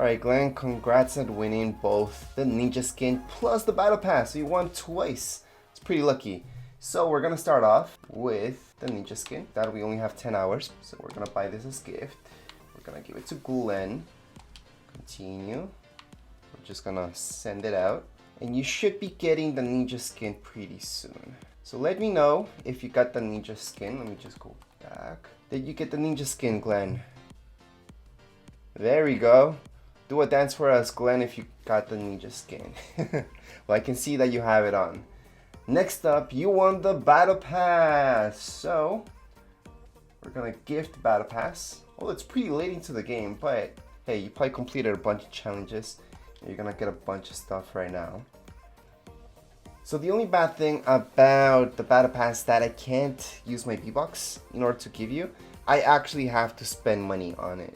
Alright, Glenn, congrats on winning both the ninja skin plus the battle pass. So you won twice. It's pretty lucky. So we're gonna start off with the ninja skin. That we only have 10 hours. So we're gonna buy this as gift. We're gonna give it to Glenn. Continue. We're just gonna send it out. And you should be getting the ninja skin pretty soon. So let me know if you got the ninja skin. Let me just go back. Did you get the ninja skin, Glenn? There we go. Do a dance for us, Glenn, if you got the ninja skin. Well, I can see that you have it on. Next up, you won the battle pass. So we're gonna gift battle pass. Well, it's pretty late into the game, but hey, you probably completed a bunch of challenges. You're gonna get a bunch of stuff right now. So the only bad thing about the battle pass that I can't use my V-Bucks in order to give you. I actually have to spend money on it.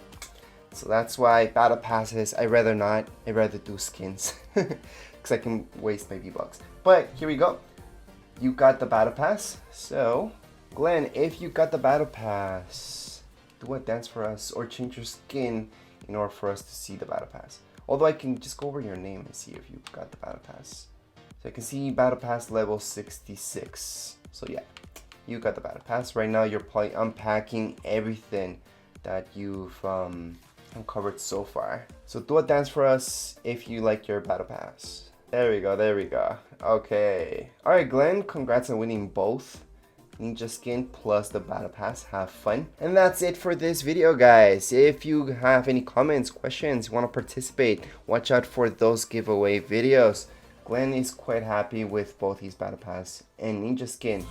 So that's why battle passes, I'd rather not. I'd rather do skins. Because I can waste my V-Bucks. But here we go. You got the battle pass. So, Glenn, if you got the battle pass, do a dance for us or change your skin in order for us to see the battle pass. Although I can just go over your name and see if you got the battle pass. So I can see battle pass level 66. So yeah, you got the battle pass. Right now you're probably unpacking everything that you've uncovered so far. So do a dance for us if you like your battle pass. There we go, there we go. Okay. Alright, Glenn, congrats on winning both ninja skin plus the battle pass. Have fun. And that's it for this video, guys. If you have any comments, questions, you want to participate, watch out for those giveaway videos. Glenn is quite happy with both his battle pass and ninja skin.